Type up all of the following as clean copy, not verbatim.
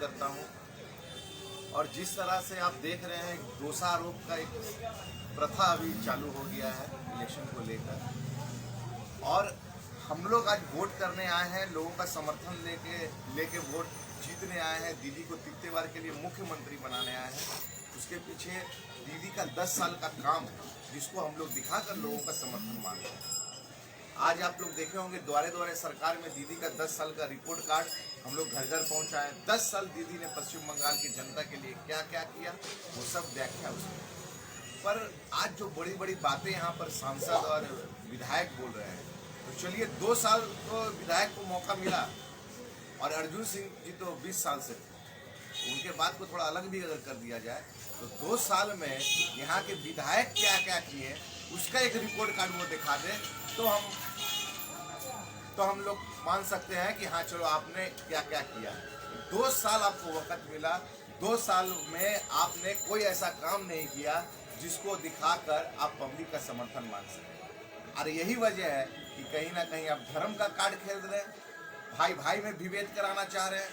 करता हूँ। और जिस तरह से आप देख रहे हैं, दोषारोप का एक प्रथा अभी चालू हो गया है इलेक्शन को लेकर, और हम लोग आज वोट करने आए हैं, लोगों का समर्थन लेके वोट जीतने आए हैं, दीदी को तीसरी बार के लिए मुख्यमंत्री बनाने आए हैं। उसके पीछे दीदी का 10 साल का काम है, जिसको हम लोग दिखाकर लोगों का समर्थन मांग रहे हैं। आज आप लोग देखे होंगे, द्वारे सरकार में दीदी का 10 साल का रिपोर्ट कार्ड हम लोग घर घर पहुंचाए। 10 साल दीदी ने पश्चिम बंगाल की जनता के लिए क्या क्या किया, वो सब व्याख्या उसमें। पर आज जो बड़ी बड़ी बातें यहाँ पर सांसद और विधायक बोल रहे हैं, तो चलिए 2 साल तो विधायक को मौका मिला, और अर्जुन सिंह जी तो 20 साल से थे, उनके बाद को थोड़ा अलग भी अगर कर दिया जाए तो 2 साल में यहाँ के विधायक क्या क्या किए उसका एक रिपोर्ट कार्ड वो दिखा दे तो हम लोग मान सकते हैं कि हाँ चलो आपने क्या क्या किया। 2 साल आपको वक्त मिला, 2 साल में आपने कोई ऐसा काम नहीं किया जिसको दिखाकर आप पब्लिक का समर्थन मांग सकें। और यही वजह है कि कहीं ना कहीं आप धर्म का कार्ड खेल रहे हैं, भाई भाई में विभेद कराना चाह रहे हैं,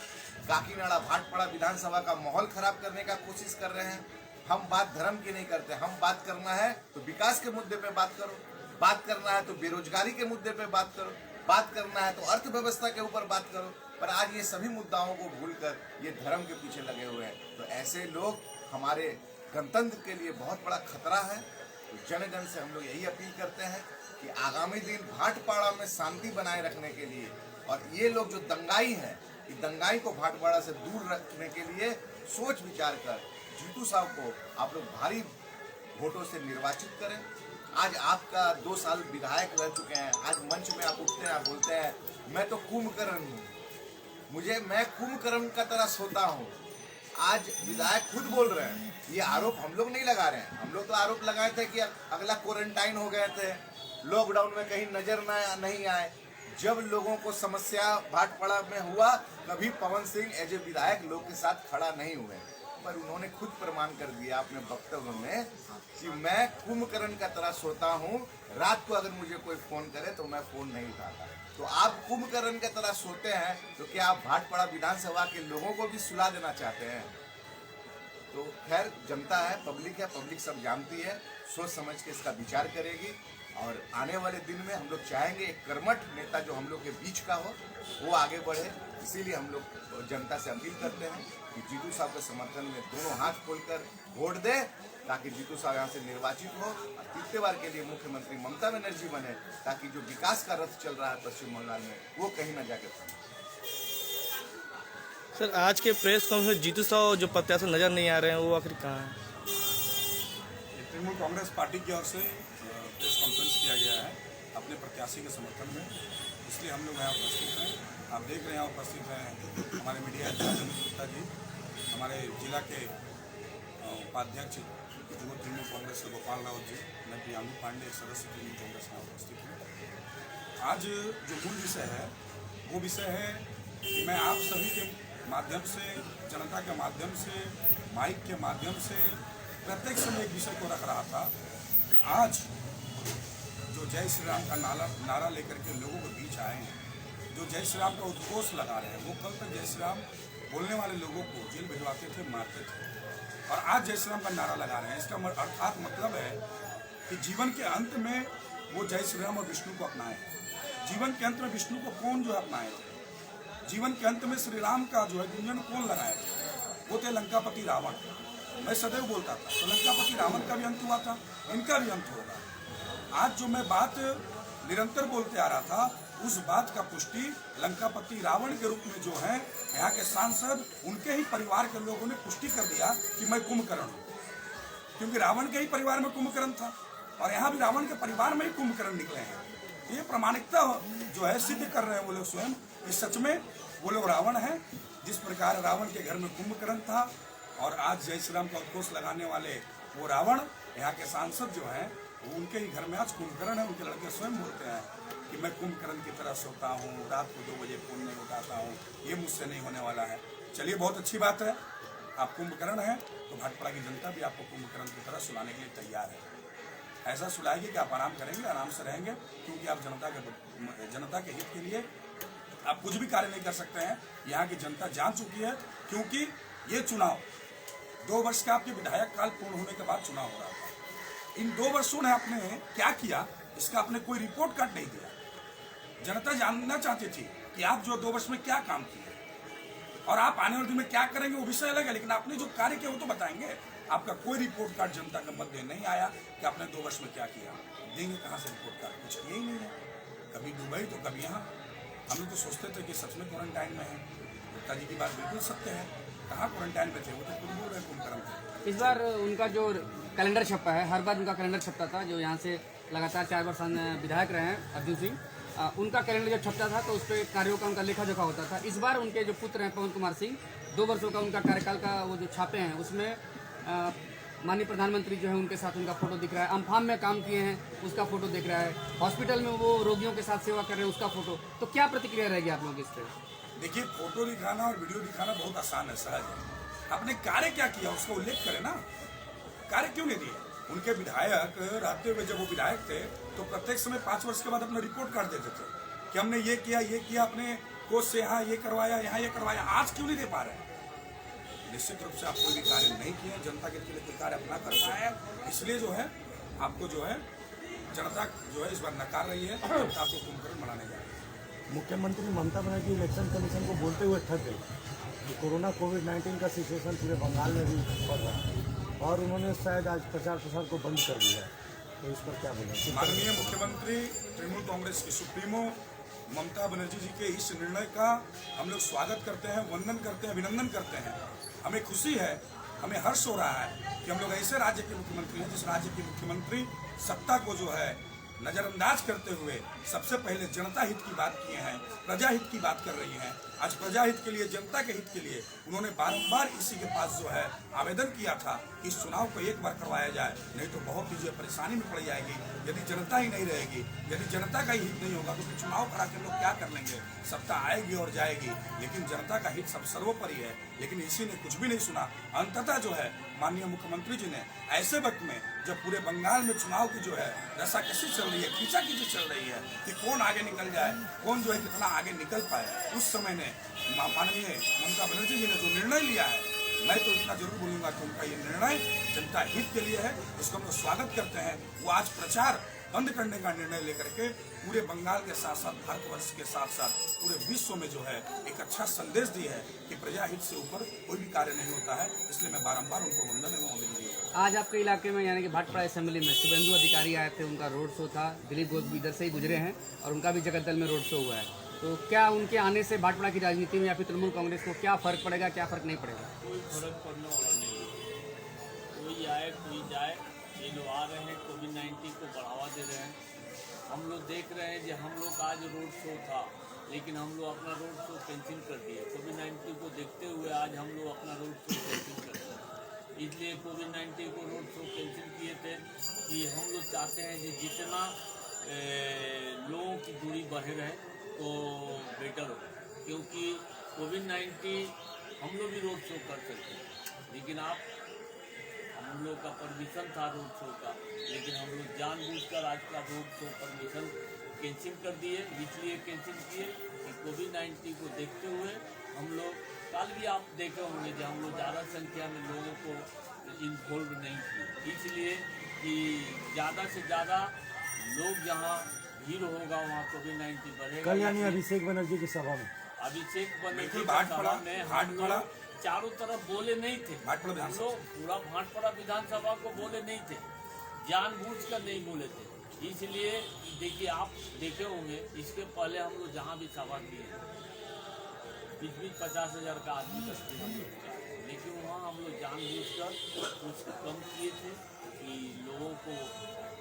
काकीनाड़ा भाटपाड़ा विधानसभा का माहौल खराब करने का कोशिश कर रहे हैं। हम बात धर्म की नहीं करते, हम बात करना है तो विकास के मुद्दे पे बात करो, बात करना है तो बेरोजगारी के मुद्दे पे बात करो, बात करना है तो अर्थव्यवस्था के ऊपर बात करो। पर आज ये सभी मुद्दाओं को भूलकर ये धर्म के पीछे लगे हुए हैं, तो ऐसे लोग हमारे गणतंत्र के लिए बहुत बड़ा खतरा है। तो जनगण से हम लोग यही अपील करते हैं कि आगामी दिन भाटपाड़ा में शांति बनाए रखने के लिए, और ये लोग जो दंगाई हैं, कि दंगाई को भाटपाड़ा से दूर रखने के लिए सोच विचार कर जीतू साहब को आप लोग भारी वोटों से निर्वाचित करें। आज आपका 2 साल विधायक रह चुके हैं, आज मंच में आप उठते हैं, आप बोलते हैं मैं तो कुंभकर्ण हूँ, मैं कुंभकर्ण का तरह सोता हूँ। आज विधायक खुद बोल रहे हैं, ये आरोप हम लोग नहीं लगा रहे हैं। हम लोग तो आरोप लगाए थे कि अगला क्वारंटाइन हो गए थे, लॉकडाउन में कहीं नजर नहीं आए। जब लोगों को समस्या भाटपाड़ा में हुआ, कभी पवन सिंह एज ए विधायक लोग के साथ खड़ा नहीं हुए, पर उन्होंने खुद प्रमाण कर दिया अपने वक्तव्य में कि मैं कुंभकर्ण का तरह सोता हूँ, रात को अगर मुझे कोई फोन करे तो मैं फोन नहीं उठाता। तो आप कुंभकर्ण की तरह सोते हैं, तो क्या आप भाटपाड़ा विधानसभा के लोगों को भी सुला देना चाहते हैं? तो खैर, जनता है, पब्लिक सब जानती है, सोच समझ के इसका विचार करेगी। और आने वाले दिन में हम लोग चाहेंगे एक कर्मठ नेता जो हम लोग के बीच का हो, वो आगे बढ़े। इसीलिए हम लोग जनता से अपील करते हैं कि जीतू साहब के समर्थन में दोनों हाथ खोलकर वोट दे, ताकि जीतू साहब यहाँ से निर्वाचित हो और तीसरी बार के लिए मुख्यमंत्री ममता बनर्जी बने, ताकि जो विकास का रथ चल रहा है पश्चिम बंगाल में वो कहीं न जाकर थमे। सर, आज के प्रेस कॉन्फ्रेंस में जीतू साहब जो प्रत्याशी नजर नहीं आ रहे हैं, वो आखिर कहाँ हैं? तृणमूल कांग्रेस पार्टी की ओर से प्रेस कॉन्फ्रेंस किया गया है अपने प्रत्याशी के समर्थन में, इसलिए हम लोग यहाँ उपस्थित हैं। आप देख रहे हैं यहाँ उपस्थित हैं हमारे मीडिया अध्यक्ष गुप्ता जी, हमारे जिला के उपाध्यक्ष युवा तृणमूल कांग्रेस के गोपाल राउत जी, मैं प्रियांशु पांडे सदस्य तृणमूल कांग्रेस में उपस्थित हूँ। आज जो मूल विषय है वो विषय है कि मैं आप सभी के माध्यम से, जनता के माध्यम से, माइक के माध्यम से प्रत्येक समय एक विषय को रख रहा था कि आज जो जय श्री राम का नारा लेकर के लोगों के बीच आए हैं, जो जय श्री राम का उद्घोष लगा रहे हैं, वो कल तक जय श्री राम बोलने वाले लोगों को जेल भिजवाते थे, मारते थे, और आज जय श्री राम का नारा लगा रहे हैं। इसका अर्थात मतलब है कि जीवन के अंत में वो जय श्री राम और विष्णु को अपनाए। जीवन के अंत में विष्णु को कौन जो है अपनाए थे, जीवन के अंत में श्री राम का जो है गुंजन कौन लगाए थे, वो थे लंकापति रावण। मैं सदैव बोलता था तो लंकापति रावण का भी अंत हुआ था, इनका भी अंत होगा। आज जो मैं बात निरंतर बोलते आ रहा था, उस बात का पुष्टि लंकापति रावण के रूप में जो है यहाँ के सांसद, उनके ही परिवार के लोगों ने पुष्टि कर दिया कि मैं कुंभकर्ण हूँ, क्योंकि रावण के ही परिवार में कुंभकर्ण था और यहाँ भी रावण के परिवार में ही कुंभकर्ण निकले हैं। ये प्रामाणिकता जो है सिद्ध कर रहे हैं वो लोग स्वयं, इस सच में वो लोग रावण हैं। जिस प्रकार रावण के घर में कुंभकर्ण था और आज जय श्री राम का उद्घोष लगाने वाले वो रावण, यहाँ के सांसद जो हैं वो उनके ही घर में आज कुंभकर्ण है। उनके लड़के स्वयं बोलते हैं कि मैं कुंभकर्ण की तरह सोता हूँ, रात को 2 बजे फोन नहीं उठाता हूँ, ये मुझसे नहीं होने वाला है। चलिए, बहुत अच्छी बात है, आप कुंभकर्ण हैं तो भाटपाड़ा की जनता भी आपको कुंभकर्ण की तरह सुलाने के लिए तैयार है। ऐसा सुलाएगी कि आप आराम करेंगे, आराम से रहेंगे, क्योंकि आप जनता के हित के लिए आप कुछ भी कार्य नहीं कर सकते हैं। यहाँ की जनता जान चुकी है, क्योंकि ये चुनाव 2 वर्ष का आपके विधायक काल पूर्ण होने के बाद चुनाव हो रहा था। इन 2 वर्षों में आपने क्या किया, इसका आपने कोई रिपोर्ट कार्ड नहीं दिया। जनता जानना चाहती थी कि आप जो 2 वर्ष में क्या काम किए और आप आने वाले दिन में क्या करेंगे, वो विषय अलग है, लेकिन आपने जो कार्य किया वो तो बताएंगे। आपका कोई रिपोर्ट कार्ड जनता के मध्य नहीं आया कि आपने 2 वर्ष में क्या किया। देंगे कहाँ से रिपोर्ट कार्ड? कुछ किया ही नहीं है। कभी दुबई तो कभी यहाँ। हम लोग तो सोचते थे कि सच में क्वारंटाइन में है। गुप्ता जी की बात बिल्कुल सत्य है। कहाँ क्वारंटाइन में थे? वो तो खुद बोल रहे कुंभकर्ण थे। इस बार उनका जो कैलेंडर छपा है, हर बार उनका कैलेंडर छपता था, जो यहाँ से लगातार 4 वर्ष विधायक रहे हैं अर्जुन सिंह, उनका कैलेंडर जब छपता था तो उस पर कार्यों का उनका लेखा जोखा होता था। इस बार उनके जो पुत्र हैं पवन कुमार सिंह, 2 वर्षों का उनका कार्यकाल का वो जो छापे हैं, उसमें माननीय प्रधानमंत्री जो है उनके साथ उनका फोटो दिख रहा है। अम्फाम में काम किए हैं उसका फोटो दिख रहा है। हॉस्पिटल में वो रोगियों के साथ सेवा कर रहे हैं उसका फोटो। तो क्या प्रतिक्रिया रहेगी आप लोगों की इस पर? देखिए, फोटो दिखाना और वीडियो दिखाना बहुत आसान है, सहज है। आपने कार्य क्या किया उसका उल्लेख करें ना। कार्य क्यों नहीं दिए? उनके विधायक रहते हुए जब वो विधायक थे तो प्रत्येक समय 5 वर्ष के बाद अपना रिपोर्ट कार्ड देते थे कि हमने ये किया, अपने कोष से यहाँ ये करवाया, यहाँ ये करवाया। आज क्यों नहीं दे पा रहे? निश्चित रूप से आप कोई भी कार्य नहीं किए। जनता के लिए कोई कार्य अपना करता है, इसलिए जो है आपको जो है जनता जो है इस बार नकार रही है। जनता आपको कुंभकर्ण बनाने जा रही है। मुख्यमंत्री ममता बनर्जी इलेक्शन कमीशन को बोलते हुए थक गई कि कोरोना कोविड-19 का सिचुएशन पूरे बंगाल में भी बढ़ रहा है और उन्होंने शायद आज प्रचार प्रसार को बंद कर दिया है। तो इस पर क्या बोलें? माननीय मुख्यमंत्री तृणमूल कांग्रेस की सुप्रीमो ममता बनर्जी जी के इस निर्णय का हम लोग स्वागत करते हैं, वंदन करते हैं, अभिनंदन करते हैं। हमें खुशी है, हमें हर्ष हो रहा है कि हम लोग ऐसे राज्य के मुख्यमंत्री हैं जिस राज्य के मुख्यमंत्री सत्ता को जो है नजरअंदाज करते हुए सबसे पहले जनता हित की बात किए हैं, प्रजा हित की बात कर रही हैं। आज प्रजा हित के लिए, जनता के हित के लिए उन्होंने बारंबार इसी के पास जो है आवेदन किया था कि इस चुनाव को एक बार करवाया जाए, नहीं तो बहुत ही जो परेशानी में पड़ जाएगी। यदि जनता ही नहीं रहेगी, यदि जनता का ही हित नहीं होगा तो फिर चुनाव करा के लोग क्या कर लेंगे? सत्ता आएगी और जाएगी, लेकिन जनता का हित सब सर्वोपरि है। लेकिन इसी ने कुछ भी नहीं सुना। अंततः जो है माननीय मुख्यमंत्री जी ने ऐसे वक्त में जब पूरे बंगाल में चुनाव की जो है रसाकसी चल रही है, खींचाखींची चल रही है कि कौन आगे निकल जाए, कौन जो है कितना आगे निकल पाए, उस समय ने माननीय ममता बनर्जी जी ने जो निर्णय लिया है, मैं तो इतना जरूर बोलूंगा कि उनका ये निर्णय जनता हित के लिए है। इसको हम लोग स्वागत करते हैं। वो आज प्रचार बंद करने का निर्णय लेकर के पूरे बंगाल के साथ साथ भारतवर्ष के साथ साथ पूरे विश्व में जो है एक अच्छा संदेश दी है कि प्रजा हित से ऊपर कोई भी कार्य नहीं होता है। इसलिए मैं बारंबार उनको वंदन एवं अभिनंदन करता हूं। आज आपके इलाके में यानी कि भाटपाड़ा असेंबली में शुभेंदु अधिकारी आए थे, उनका रोड शो था। दिलीप घोष भी इधर से ही गुजरे हैं और उनका भी जगतदल में रोड शो हुआ है। तो क्या उनके आने से भाटपाड़ा की राजनीति में या फिर तृणमूल कांग्रेस को क्या फर्क पड़ेगा, क्या फर्क नहीं पड़ेगा? कोई फर्क पड़ने वाला नहीं है। कोई आए कोई जाए, ये लोग आ रहे हैं, कोविड-19 को बढ़ावा दे रहे हैं। हम लोग देख रहे हैं कि हम लोग आज रोड शो था, लेकिन हम लोग अपना रोड शो कैंसिल कर दिए। कोविड-19 को देखते हुए आज हम लोग अपना रोड शो कैंसिल करते हैं। इसलिए कोविड-19 को रोड शो कैंसिल किए थे कि हम लोग चाहते हैं कि जितना लोगों की दूरी बढ़े रहे तो बेटर हो, क्योंकि कोविड-19 हम लोग भी रोड शो कर सकते हैं, लेकिन हम लोग का परमिशन था रोड शो का, लेकिन हम लोग जानबूझकर आज का रोड शो परमिशन कैंसिल कर दिए। इसलिए कैंसिल किए कि कोविड-19 को देखते हुए हम लोग, कल भी आप देखे होंगे कि हम लोग ज़्यादा संख्या में लोगों को इन्वॉल्व नहीं किए, इसलिए कि ज़्यादा से ज़्यादा लोग जहाँ भीड़ होगा वहाँ कोविड-19 बढ़ेगा। कल यानी अभिषेक बनर्जी की सभा में अभिषेक बनर्जी की भाटपाड़ा सभा में हम लोग चारों तरफ बोले नहीं थे। भाटपाड़ा हम लोग पूरा भाटपाड़ा विधानसभा को बोले नहीं थे, जानबूझकर नहीं बोले थे। इसलिए देखिए, आप देखे होंगे इसके पहले हम लोग जहाँ भी सभा किए बीच 50,000 का आदमी का हम लोग किया, लेकिन वहाँ हम लोग जानबूझकर कुछ कम किए थे कि लोगों को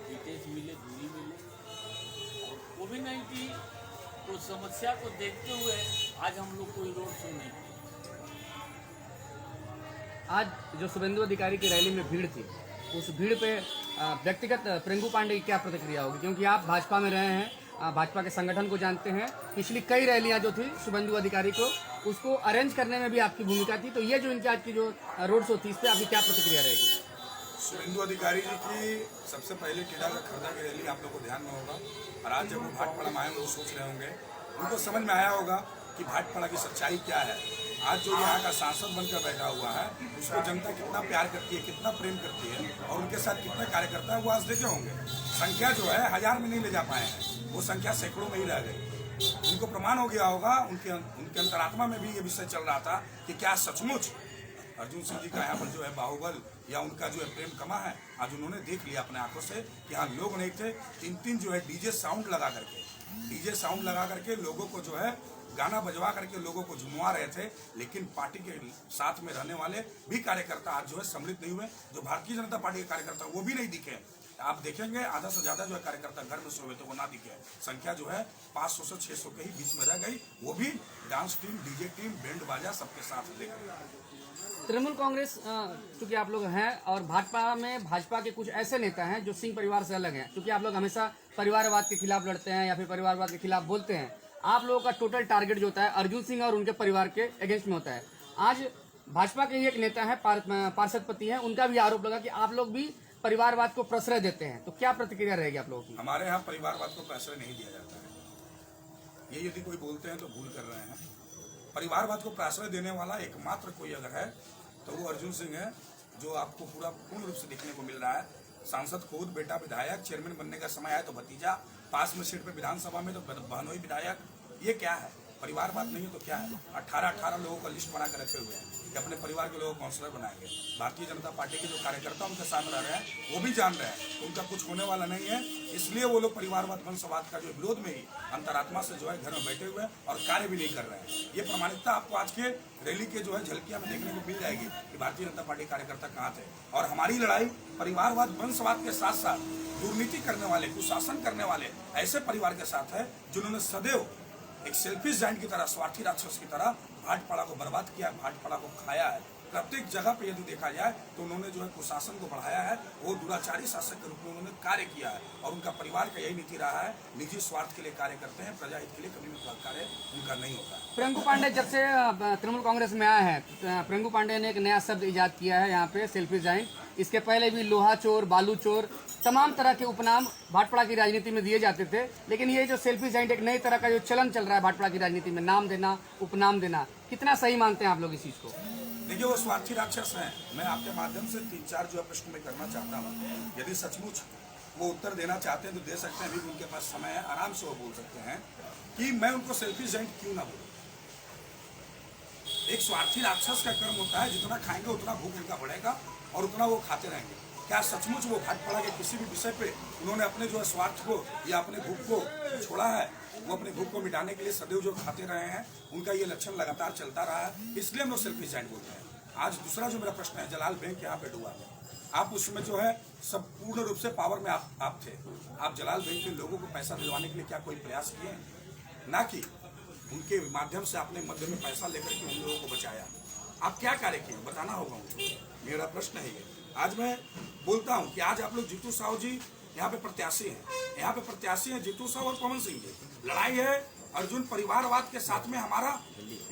डिटेल्स मिले, दूरी मिले। और कोविड-19 को समस्या को देखते हुए आज हम लोग कोई रोड शो नहीं किया। आज जो शुभेंदु अधिकारी की रैली में भीड़ थी, उस भीड़ पे व्यक्तिगत प्रेंगू पांडे की क्या प्रतिक्रिया होगी? क्योंकि आप भाजपा में रहे हैं, भाजपा के संगठन को जानते हैं। पिछली कई रैलियां जो थी शुभेंदु अधिकारी को, उसको अरेंज करने में भी आपकी भूमिका थी। तो ये जो इनकी आज की जो रोड शो थी, इस पर आपकी क्या प्रतिक्रिया रहेगी? शुभेंदु अधिकारी जी की सबसे पहले टीडा का खरदा की रैली आप लोग को ध्यान में होगा, और आज जब वो भाटपाड़ा में आए वो सोच रहे होंगे उनको समझ में आया होगा कि भाटपाड़ा की सच्चाई क्या है। आज जो यहाँ का सांसद बनकर बैठा हुआ है उसको जनता कितना प्यार करती है, कितना प्रेम करती है और उनके साथ कितना कार्यकर्ता है वो आज देखे होंगे। संख्या जो है 1000 में नहीं ले जा पाए हैं, वो संख्या सैकड़ों में ही रह गई। उनको प्रमाण हो गया होगा, उनके अंतरात्मा में भी ये विषय चल रहा था कि क्या सचमुच अर्जुन सिंह जी का यहाँ पर जो है बाहुबल या उनका जो है प्रेम कमा है। आज उन्होंने देख लिया अपने आंखों से कि यहाँ लोग नहीं थे, 3 जो है डीजे साउंड लगा करके लोगों को जो है गाना बजवा करके लोगों को झुमवा रहे थे। लेकिन पार्टी के साथ में रहने वाले भी कार्यकर्ता आज जो है सम्मिलित नहीं हुए। जो भारतीय जनता पार्टी के कार्यकर्ता वो भी नहीं दिखे। आप देखेंगे आधा से ज्यादा जो है कार्यकर्ता घर में सोए थे वो ना दिखे। संख्या जो है 500 से 600 के ही बीच में रह गई, वो भी dance team, DJ team, band बाजा सबके साथ लेकर। तृणमूल कांग्रेस चूंकि आप लोग हैं और भाजपा में भाजपा के कुछ ऐसे नेता हैं जो सिंह परिवार से अलग हैं, क्योंकि आप लोग हमेशा परिवारवाद के खिलाफ लड़ते हैं या फिर परिवारवाद के खिलाफ बोलते हैं। आप लोगों का टोटल टारगेट जो होता है अर्जुन सिंह और उनके परिवार के अगेंस्ट में होता है। आज भाजपा के ही एक नेता है, पार्षद पति हैं, उनका भी आरोप लगा कि आप लोग भी परिवारवाद को प्रश्रय देते हैं। तो क्या प्रतिक्रिया रहेगी आप लोगों की? हमारे यहाँ परिवारवाद को प्रश्रय नहीं दिया जाता है। ये यदि कोई बोलते हैं तो भूल कर रहे हैं। परिवारवाद को प्रश्रय देने वाला एकमात्र कोई अगर है तो वो अर्जुन सिंह है, जो आपको पूर्ण रूप से देखने को मिल रहा है। सांसद खुद, बेटा विधायक, चेयरमैन बनने का समय आया तो भतीजा, पास में सीट पे विधानसभा में तो बहनोई विधायक। ये क्या है? परिवारवाद नहीं है तो क्या है? 18 लोगों का लिस्ट बना कर रखे हुए हैं कि अपने परिवार के लोगों को काउंसलर बनाएंगे। भारतीय जनता पार्टी के जो कार्यकर्ता उनके साथ रह रहे हैं वो भी जान रहे हैं उनका कुछ होने वाला नहीं है। इसलिए वो लोग परिवारवाद, वंशवाद का जो विरोध में ही अंतरात्मा से जो है घर में बैठे हुए हैं और कार्य भी नहीं कर रहे हैं। ये प्रामाणिकता आपको आज के रैली के जो है झलकियां में देखने को मिल जाएगी कि भारतीय जनता पार्टी कार्यकर्ता कहाँ थे। और हमारी लड़ाई परिवारवाद, वंशवाद के साथ साथ दुर्नीति करने वाले, कुशासन करने वाले ऐसे परिवार के साथ है जिन्होंने सदैव एक सेल्फिश जाइंट की तरह, स्वार्थी राक्षस की तरह भाटपाड़ा को बर्बाद किया, भाटपाड़ा को खाया है। प्रत्येक जगह पे यदि देखा जाए तो उन्होंने जो है कुशासन को बढ़ाया है, वो दुराचारी शासक के रूप में उन्होंने कार्य किया है। और उनका परिवार का यही नीति रहा है, निजी स्वार्थ के लिए कार्य करते हैं, प्रजा हित के लिए कभी भी कार्य उनका नहीं होता है। प्रियंकू पांडे जब से तृणमूल कांग्रेस में आया है, प्रियंकू पांडे ने एक नया शब्द इजाद किया है यहाँ पे, सेल्फी जाइंट। इसके पहले भी लोहा चोर, बालू चोर, तमाम तरह के उपनाम भाटपाड़ा की राजनीति में दिए जाते थे। लेकिन ये जो सेल्फी जाइंट एक नई तरह का जो चलन चल रहा है भाटपाड़ा की राजनीति में, नाम देना, उपनाम देना, कितना सही मानते हैं आप लोग इस चीज को? देखिए, वो स्वार्थी राक्षस हैं। मैं आपके माध्यम से 3-4 जो प्रश्न में करना चाहता हूँ। यदि सचमुच वो उत्तर देना चाहते हैं तो दे सकते हैं, अभी उनके पास समय है, आराम से वो बोल सकते हैं कि मैं उनको सेल्फी जाइंट क्यों ना बोलूं। एक स्वार्थी राक्षस का कर्म होता है, जितना खाएंगे उतना भूख उनका बढ़ेगा और उतना वो खाते रहेंगे। क्या सचमुच वो भाटपाड़ा के किसी भी विषय पे उन्होंने अपने जो है स्वार्थ को या अपने भूख को छोड़ा है? वो अपने भूख को मिटाने के लिए सदैव जो खाते रहे हैं, उनका ये लक्षण लगातार चलता रहा है, इसलिए हम लोग सेल्फी जाइंट बोलते हैं। आज दूसरा जो मेरा प्रश्न है, जलाल बैंक यहाँ पे डूबा, आप उसमें जो है सब पूर्ण रूप से पावर में आप थे। आप जलाल बैंक के लोगों को पैसा दिलवाने के लिए क्या कोई प्रयास किए? ना कि उनके माध्यम से आपने मध्य में पैसा लेकर के उन लोगों को बचाया। आप क्या कार्य किए बताना होगा मुझे, मेरा प्रश्न है ये। आज मैं बोलता हूँ कि आज आप लोग जीतू साहू जी यहाँ पे प्रत्याशी हैं, यहाँ पे प्रत्याशी हैं जीतू साहू और पवन सिंह जी। लड़ाई है अर्जुन परिवारवाद के साथ में, हमारा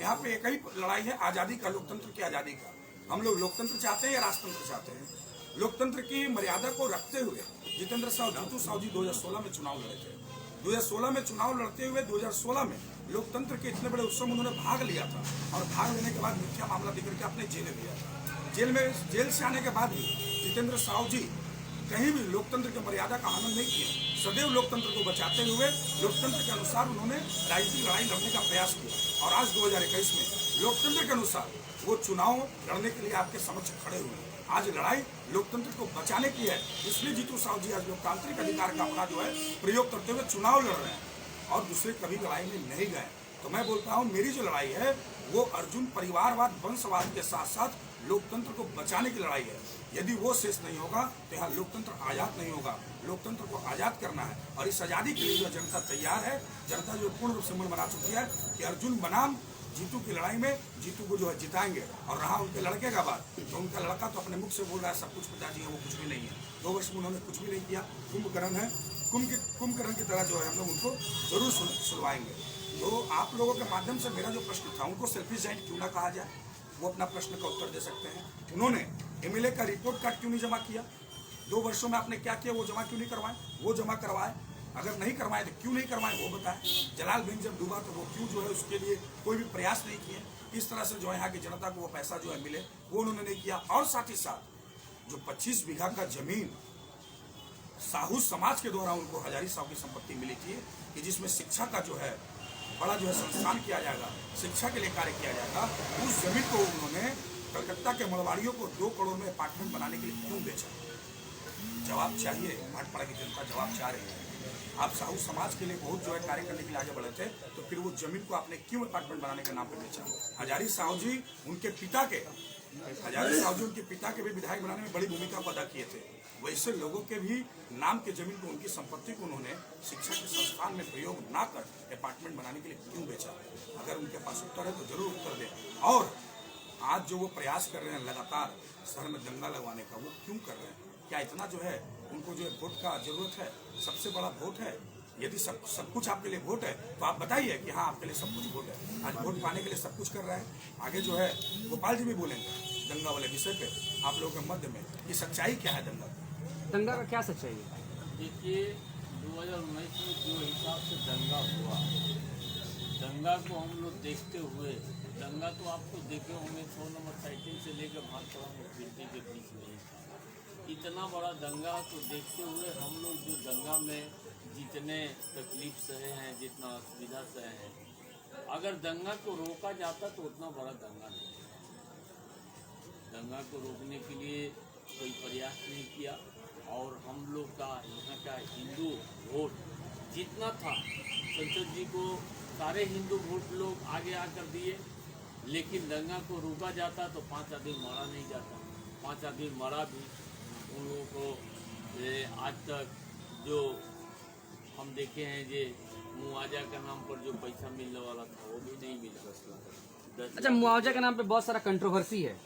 यहाँ पे एक ही लड़ाई है, आजादी का, लोकतंत्र की आजादी का। हम लोग लोकतंत्र चाहते हैं या राजतंत्र चाहते हैं? लोकतंत्र की मर्यादा को रखते हुए जितेंद्र साहू, जीतू साहू जी 2016 में चुनाव लड़े थे। 2016 में चुनाव लड़ते हुए 2016 में लोकतंत्र के इतने बड़े उत्सव में उन्होंने भाग लिया था और भाग लेने के बाद मिथ्या मामला देकर के अपने जेल दिया था। जेल से आने के बाद भी जितेंद्र साहू जी कहीं भी लोकतंत्र की मर्यादा का हनन नहीं किया। सदैव लोकतंत्र को बचाते हुए लोकतंत्र के अनुसार उन्होंने राजनीतिक लड़ाई लड़ने का प्रयास किया। और आज 2021 में लोकतंत्र के अनुसार वो चुनाव लड़ने के लिए आपके समक्ष खड़े हुए। आज लड़ाई लोकतंत्र को बचाने की है, इसलिए जीतू साहू जी आज लोकतांत्रिक अधिकार का अपना जो है प्रयोग करते हुए चुनाव लड़ रहे हैं और दूसरे कभी लड़ाई में नहीं गए। तो मैं बोलता हूँ मेरी जो लड़ाई है वो अर्जुन परिवारवाद, वंशवाद के साथ साथ लोकतंत्र को बचाने की लड़ाई है। यदि वो शेष नहीं होगा तो यहाँ लोकतंत्र आजाद नहीं होगा। लोकतंत्र को आजाद करना है और इस आजादी के लिए जो जनता तैयार है। जनता जो पूर्ण रूप से मन बना चुकी है कि अर्जुन बनाम जीतू की लड़ाई में जीतू को जो है जिताएंगे। और रहा उनके लड़के का बात, तो उनका लड़का तो अपने मुख से बोल रहा है सब कुछ पिताजी है, वो कुछ भी नहीं है। 2 वर्ष में उन्होंने कुछ भी नहीं किया। कुंभकर्ण है, कुंभकर्ण की तरह जो है हम लोग उनको जरूर सुनवाएंगे। तो आप लोगों के माध्यम से मेरा जो प्रश्न था, उनको सेल्फी जाइंट क्यों ना कहा जाए, वो अपना प्रश्न का उत्तर दे सकते हैं। उन्होंने एमएलए का रिपोर्ट कार्ड क्यों नहीं जमा किया? 2 वर्षों में आपने क्या किया वो जमा क्यों नहीं करवाए? वो जमा करवाए। अगर नहीं करवाए तो क्यों नहीं करवाए वो बताएं। जलाल बेंक जब डूबा तो वो क्यों जो है उसके लिए कोई भी प्रयास नहीं किए, किस तरह से जो है यहाँ की जनता को वो पैसा जो है मिले वो उन्होंने नहीं किया। और साथ ही साथ जो 25 बीघा का जमीन साहू समाज के द्वारा उनको हजारी साहब की संपत्ति मिली थी कि जिसमें शिक्षा का जो है बड़ा जो है संस्थान किया जाएगा, शिक्षा के लिए कार्य किया जाएगा, उस जमीन को उन्होंने कलकत्ता के मरवाड़ियों को 2 करोड़ में अपार्टमेंट बनाने के लिए क्यों बेचा? जवाब चाहिए, भाटपाड़ा की जनता जवाब चाह रही है। आप साहू समाज के लिए बहुत जो है कार्य करने के लिए आगे बढ़े थे, तो फिर वो जमीन को आपने क्यों अपार्टमेंट बनाने के नाम पर बेचा? हजारी साहू जी उनके पिता के भी विधायक बनाने में बड़ी भूमिका को अदा किए थे। वैसे लोगों के भी नाम के जमीन को, उनकी संपत्ति को उन्होंने शिक्षा के संस्थान में प्रयोग ना कर अपार्टमेंट बनाने के लिए क्यों बेचा? अगर उनके पास उत्तर है तो जरूर उत्तर दें। और आज जो वो प्रयास कर रहे हैं लगातार शहर में दंगा लगवाने का, वो क्यों कर रहे हैं? क्या इतना जो है उनको जो है वोट का जरूरत है? सबसे बड़ा वोट है। यदि सब कुछ आपके लिए वोट है तो आप बताइए कि हाँ आपके लिए सब कुछ वोट है। आज वोट पाने के लिए सब कुछ कर रहे हैं। आगे जो है गोपाल जी भी बोलेंगे दंगा वाले विषय पे आप लोगों के मध्य में कि सच्चाई क्या है दंगा का क्या सच्चाई है? देखिए 2019 में जो हिसाब से दंगा हुआ, दंगा को हम लोग देखते हुए, दंगा तो आपको देखे होंगे 100 नंबर साइकिल से लेकर भाटपाड़ा में बिल्डिंग के बीच में ही था। इतना बड़ा दंगा तो देखते हुए हम लोग जो दंगा में जितने तकलीफ सहे हैं, जितना असुविधा सहे हैं, अगर दंगा को रोका जाता तो उतना बड़ा दंगा नहीं। दंगा को रोकने के लिए कोई प्रयास नहीं किया और हम लोग का यहाँ का हिंदू वोट जितना था, संसद जी को सारे हिंदू वोट लोग आगे आकर दिए, लेकिन दंगा को रोका जाता तो 5 आदमी मारा नहीं जाता। 5 आदमी मरा भी, उन लोगों को आज तक जो हम देखे हैं जे मुआवजा के नाम पर जो पैसा मिलने वाला था वो भी नहीं मिला। अच्छा, मुआवजा के नाम पे बहुत सारा कंट्रोवर्सी है,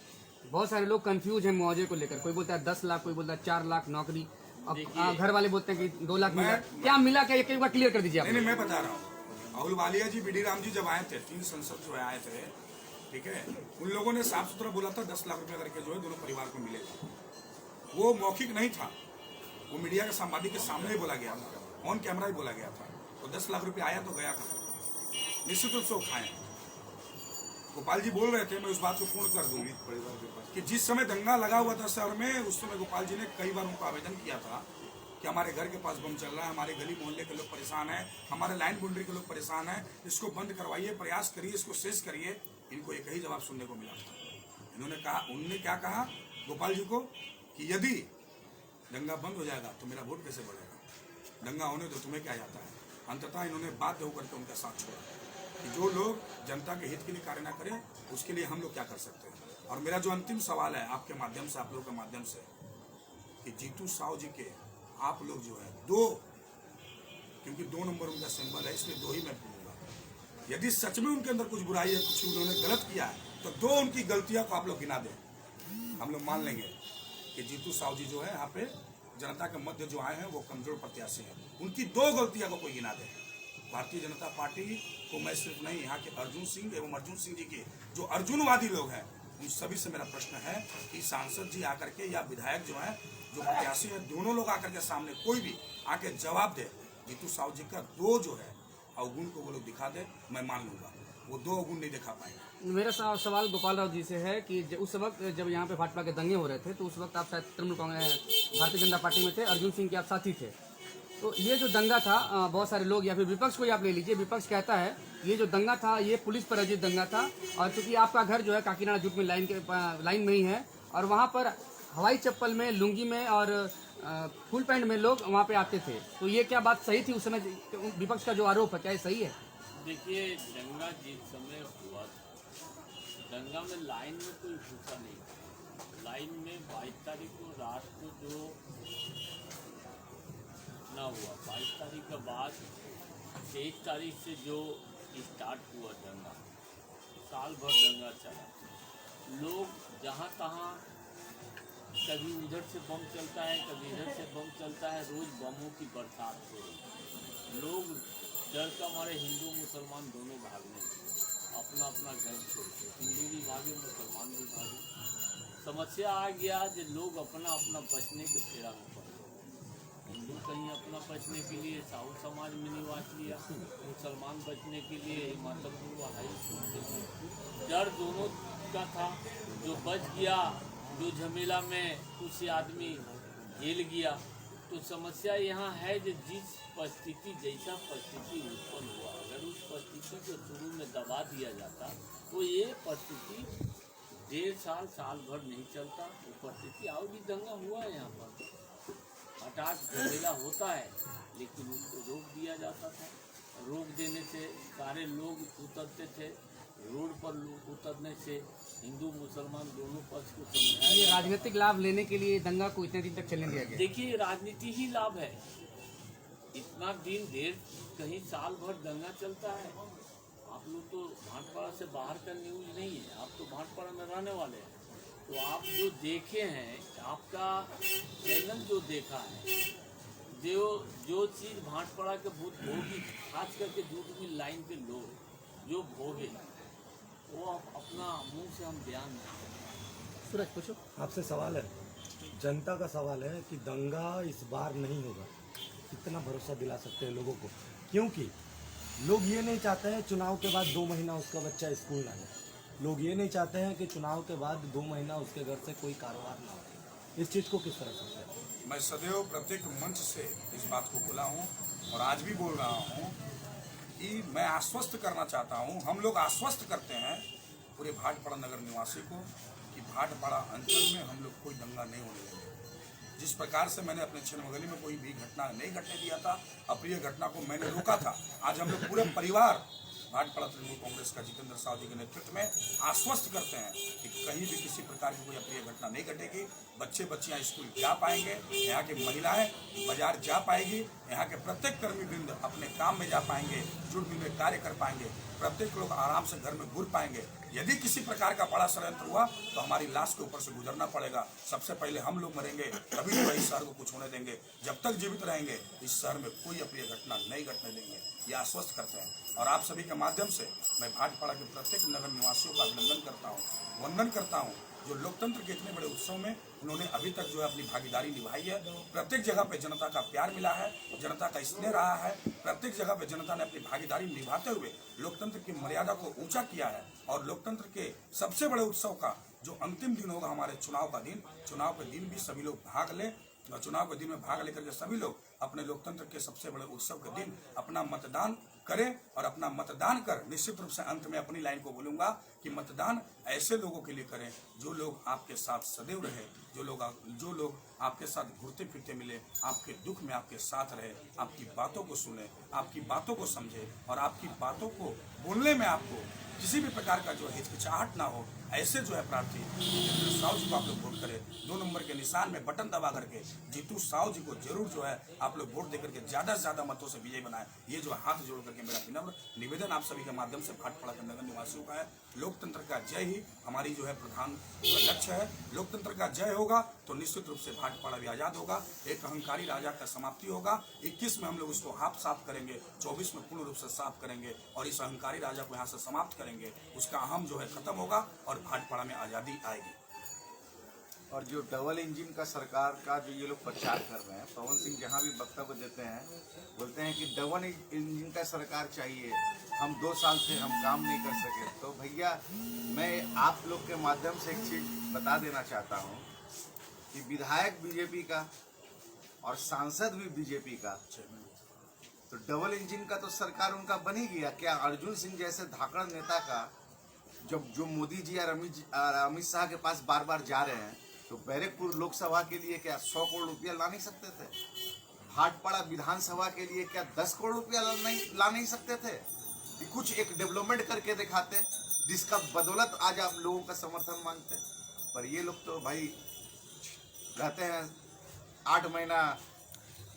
बहुत सारे लोग कंफ्यूज हैं मुआवजे को लेकर। कोई बोलता है 10 लाख, कोई बोलता है 4 लाख नौकरी, अब घर वाले बोलते हैं कि 2 लाख मिला। क्या मिला, क्या एक बार क्लियर कर दीजिए आप। नहीं, मैं बता रहा हूँ। राहुल वालिया जी, बीडी राम जी जब आए थे, 3 संसद जो आए थे, ठीक है, उन लोगों ने साफ सुथरा बोला था 10 लाख रुपया करके जो है दोनों परिवार को मिलेगा। वो मौखिक नहीं था, वो मीडिया के संवादी के सामने ही बोला गया था, ऑन कैमरा ही बोला गया था। तो 10 लाख रुपया आया तो गया कहाँ? निश्चित रूप से वो खाए। गोपाल जी बोल रहे थे, मैं उस बात को पूर्ण कर दूंगी कि जिस समय दंगा लगा हुआ था शहर में, उस समय गोपाल जी ने कई बार उनको आवेदन किया था कि हमारे घर के पास बम चल रहा है, हमारे गली मोहल्ले के लोग परेशान हैं, हमारे लाइन बाउंड्री के लोग परेशान हैं, इसको बंद करवाइए, प्रयास करिए, इसको शेष करिए। इनको एक ही जवाब सुनने को मिला था। इन्होंने कहा, उन्होंने क्या कहा गोपाल जी को कि यदि दंगा बंद हो जाएगा तो मेरा वोट कैसे बढ़ेगा? दंगा होने तो तुम्हें क्या जाता है? अंततः इन्होंने बाध्य होकर के उनका साथ छोड़ा कि जो लोग जनता के हित के लिए कार्य ना करें उसके लिए हम लोग क्या कर सकते हैं। और मेरा जो अंतिम सवाल है आपके माध्यम से, आप लोगों के माध्यम से, कि जीतू साहू जी के आप लोग जो है 2, क्योंकि 2 नंबर उनका सिंबल है, इसलिए 2 ही मैं बोलूंगा। यदि सच में उनके अंदर कुछ बुराई है, कुछ उन्होंने गलत किया है, तो 2 उनकी गलतियां को आप लोग गिना दें। हम लोग मान लेंगे कि जीतू साहू जी जो है यहाँ पे जनता के मध्य जो आए हैं वो कमजोर प्रत्याशी हैं, उनकी 2 गलतियां को कोई गिना दे। भारतीय जनता पार्टी को मैं सिर्फ नहीं, यहाँ के अर्जुन सिंह एवं अर्जुन सिंह जी के जो अर्जुनवादी लोग हैं उन सभी से मेरा प्रश्न है कि सांसद जी आकर के या विधायक जो है, जो प्रत्याशी है, दोनों लोग आकर के सामने कोई भी आके जवाब दे। जीतू साहू जी का 2 जो है अवगुण को वो लोग दिखा दे, मैं मान लूंगा। वो 2 अवगुण नहीं दिखा पाएंगे। मेरा सवाल गोपाल राव जी से है कि उस वक्त जब यहाँ पे भाटपाड़ा के दंगे हो रहे थे तो उस वक्त आप शायद तृणमूल कांग्रेस भारतीय जनता पार्टी में थे, अर्जुन सिंह के आप साथी थे। तो ये जो दंगा था, बहुत सारे लोग या फिर विपक्ष को ही आप ले लीजिए, विपक्ष कहता है ये जो दंगा था ये पुलिस प्रायोजित दंगा था, और चूंकि आपका घर जो है काकीनाडा जूट में लाइन में ही है, और वहाँ पर हवाई चप्पल में, लुंगी में और फुल पैंट में लोग वहाँ पे आते थे। तो ये क्या बात सही थी उस समय? विपक्ष का जो आरोप है क्या ये सही है? देखिए, दंगा जिस समय हुआ था, दंगा में लाइन में कोई घुसा नहीं था। लाइन में 22 तारीख को रात को जो ना हुआ, 22 तारीख के बाद 23 तारीख से जो स्टार्ट हुआ दंगा, साल भर दंगा चला। लोग जहाँ तहाँ, कभी उधर से बम चलता है, कभी इधर से बम चलता है, रोज़ बमों की बरसात हो रही। लोग डर का हमारे हिंदू मुसलमान दोनों भागने, अपना अपना घर छोड़ते, हिंदू भी भागे, मुसलमान भी भागे। समस्या आ गया कि लोग अपना अपना बचने के फेरा में पड़ गए। हिंदू कहीं अपना बचने के लिए साहू समाज में निवास लिया, मुसलमान बचने के लिए हिमाचल गुरु हाई स्कूल के लिए। डर दोनों का था, जो बच गया, जो झमेला में कुछ आदमी झेल गया। तो समस्या यहाँ है कि जिस परिस्थिति जैसा परिस्थिति उत्पन्न हुआ, अगर उस परिस्थिति को शुरू में दबा दिया जाता तो ये परिस्थिति 1.5 साल भर नहीं चलता। वो परिस्थिति और भी दंगा हुआ है यहाँ पर, हठात झमेला होता है, लेकिन उसको रोक दिया जाता था। रोक देने से सारे लोग उतरते थे, रोड पर लोग उतरने से हिंदू मुसलमान दोनों पक्ष को समझाया। ये राजनीतिक लाभ लेने के लिए दंगा को इतने दिन तक चलने दिया गया। देखिए, राजनीति ही लाभ है। इतना दिन कहीं साल भर दंगा चलता है। आप लोग तो भाटपाड़ा से बाहर का न्यूज नहीं है, आप तो भाटपाड़ा में रहने वाले हैं। तो आप जो देखे हैं, आपका चैनल जो देखा है, जो चीज़ भाटपाड़ा के भूत भोगी, खास करके दूध मिल लाइन के लोग जो भोगे, वो अपना मुंह से हम बयान नहीं करते। सूरज पूछो। आपसे सवाल है, जनता का सवाल है कि दंगा इस बार नहीं होगा, कितना भरोसा दिला सकते हैं लोगों को? क्योंकि लोग ये नहीं चाहते हैं चुनाव के बाद 2 महीना उसका बच्चा स्कूल ना जाए। लोग ये नहीं चाहते हैं कि चुनाव के बाद 2 महीना उसके घर से कोई कारोबार ना हो। इस चीज़ को किस तरह से? मैं सदैव प्रत्येक मंच से इस बात को बोला हूँ और आज भी बोल रहा हूँ कि मैं आश्वस्त करना चाहता हूँ, हम लोग आश्वस्त करते हैं पूरे भाटपाड़ा नगर निवासी को कि भाटपाड़ा अंचल में हम लोग कोई दंगा नहीं होने देंगे। जिस प्रकार से मैंने अपने छिन्नमगली में कोई भी घटना नहीं घटने दिया था, अप्रिय घटना को मैंने रोका था, आज हम लोग पूरे परिवार भाटपाड़ा तृणमूल कांग्रेस का जितेंद्र साहु जी के नेतृत्व में आश्वस्त करते हैं कि कहीं भी किसी प्रकार की कोई अप्रिय घटना नहीं घटेगी। बच्चे बच्चियां स्कूल जा पाएंगे, यहाँ की महिलाएं बाजार जा पाएगी, यहाँ के प्रत्येक कर्मी वृंद अपने काम में जा पाएंगे, जुट मिल में कार्य कर पाएंगे, प्रत्येक लोग आराम से घर में घुर पाएंगे। यदि किसी प्रकार का बड़ा षड्यंत्र हुआ तो हमारी लाश के ऊपर से गुजरना पड़ेगा। सबसे पहले हम लोग मरेंगे, तभी तो इस शहर को कुछ होने देंगे। जब तक जीवित रहेंगे इस शहर में कोई अप्रिय घटना नहीं घटने देंगे, ये आश्वस्त करते हैं। और आप सभी के माध्यम से मैं भाटपाड़ा के प्रत्येक नगर निवासियों का अभिनंदन करता हूँ, वंदन करता हूँ, जो लोकतंत्र के इतने बड़े उत्सव में उन्होंने अभी तक जो है अपनी भागीदारी निभाई है। प्रत्येक जगह पे जनता का प्यार मिला है, जनता का स्नेह रहा है, प्रत्येक जगह पे जनता ने अपनी भागीदारी निभाते हुए लोकतंत्र की मर्यादा को ऊंचा किया है। और लोकतंत्र के सबसे बड़े उत्सव का जो अंतिम दिन होगा हमारे चुनाव का दिन, चुनाव के दिन भी सभी लोग भाग लें और चुनाव के दिन में भाग लेकर के सभी लोग अपने लोकतंत्र के सबसे बड़े उत्सव के दिन अपना मतदान करें। और अपना मतदान कर निश्चित रूप से अंत में अपनी लाइन को बोलूंगा कि मतदान ऐसे लोगों के लिए करें जो लोग आपके साथ सदैव रहे, जो लोग आपके साथ घूरते फिरते मिले, आपके दुख में आपके साथ रहे, आपकी बातों को सुने, आपकी बातों को समझे और आपकी बातों को बोलने में आपको किसी भी प्रकार का जो हिचकिचाहट ना हो, ऐसे जो है प्रार्थी जितेंद्र साहु जी को आप लोग वोट करें। 2 नंबर के निशान में बटन दबा करके जीतू साहु जी को जरूर जो है आप लोग वोट देकर के ज्यादा से ज्यादा मतों से विजय बनाए। ये जो हाथ जोड़ करके मेरा विनम्र निवेदन आप सभी के माध्यम से भाटपाड़ा के नगर निवासियों का है। लोकतंत्र का जय ही हमारी जो है प्रधान लक्ष्य है। लोकतंत्र का जय होगा तो निश्चित रूप से भाटपाड़ा भी आजाद होगा, एक अहंकारी राजा का समाप्ति होगा। 21 में हम लोग उसको हाफ साफ करेंगे, 24 में पूर्ण रूप से साफ करेंगे और इस अहंकारी राजा को यहाँ से समाप्त करेंगे। उसका अहम जो है खत्म होगा और भाटपाड़ा में आजादी आएगी। और जो डबल इंजन का सरकार का जो ये लोग प्रचार कर रहे हैं, पवन सिंह जहाँ भी वक्तव्य देते हैं बोलते हैं कि डबल इंजन का सरकार चाहिए, हम 2 साल से हम काम नहीं कर सके। तो भैया मैं आप लोग के माध्यम से एक चीज़ बता देना चाहता हूँ कि विधायक बीजेपी का और सांसद भी बीजेपी का, तो डबल इंजन का तो सरकार उनका बन ही गया। क्या अर्जुन सिंह जैसे धाकड़ नेता का जब जो मोदी जी और अमित शाह के पास बार बार जा रहे हैं तो बैरकपुर लोकसभा के लिए क्या 100 करोड़ रुपया ला नहीं सकते थे? भाटपाड़ा विधानसभा के लिए क्या 10 करोड़ रुपया ला नहीं सकते थे? कुछ एक डेवलपमेंट करके दिखाते जिसका बदौलत आज आप लोगों का समर्थन मांगते। पर ये लोग तो भाई रहते हैं 8 महीना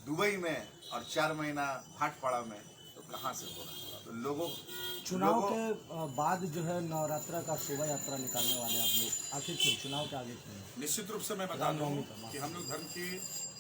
दुबई में और 4 महीना भाटपाड़ा में, तो कहाँ से होगा? तो लोगों चुनाव के बाद जो है नवरात्रा का शोभा यात्रा निकालने वाले आप लोग, आखिर क्यों चुनाव के आगे क्यों? निश्चित रूप से मैं बता दूं कि हम लोग धर्म की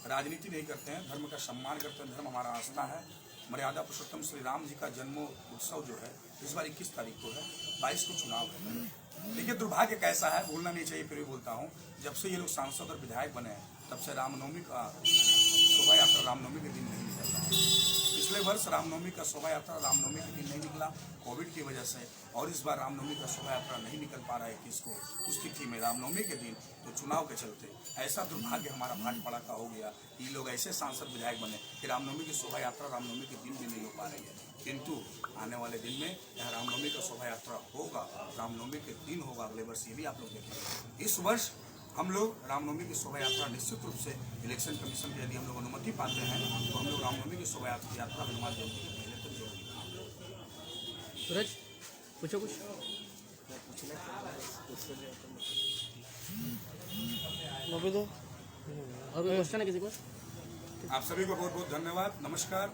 राजनीति नहीं करते हैं, धर्म का सम्मान करते हैं। धर्म हमारा आस्था है। मर्यादा पुरुषोत्तम श्री राम जी का जन्म उत्सव जो है इस बार 21 तारीख को है, 22 को चुनाव है। देखिए दुर्भाग्य कैसा है, भूलना नहीं चाहिए, फिर भी बोलता हूँ, जब से ये लोग सांसद और विधायक बने हैं तब से रामनवमी का शोभा शोभा यात्रा रामनवमी के दिन नहीं निकल रहा है। पिछले वर्ष रामनवमी का शोभा यात्रा रामनवमी के दिन नहीं निकला कोविड की वजह से, और इस बार रामनवमी का शोभा यात्रा नहीं निकल पा रहा है 21 को उस तिथि में रामनवमी के दिन, तो चुनाव के चलते ऐसा दुर्भाग्य हमारा भाजपा का हो गया कि लोग ऐसे सांसद विधायक बने कि रामनवमी की शोभा यात्रा रामनवमी के दिन भी नहीं हो पा रही है। किंतु आने वाले दिन में यहाँ रामनवमी का शोभा यात्रा होगा, रामनवमी के दिन होगा अगले वर्ष, ये भी आप लोग देखेंगे। इस वर्ष हम लोग रामनवमी की शोभा यात्रा निश्चित रूप से इलेक्शन कमीशन की यदि हम लोग अनुमति पाते हैं तो हम लोग रामनवमी की शोभा यात्रा हनुमान जयंती के पहले तक जरूर निकालेंगे। सूरज पूछो कुछ। और कोई क्वेश्चन है किसी को? आप सभी को बहुत बहुत धन्यवाद, नमस्कार।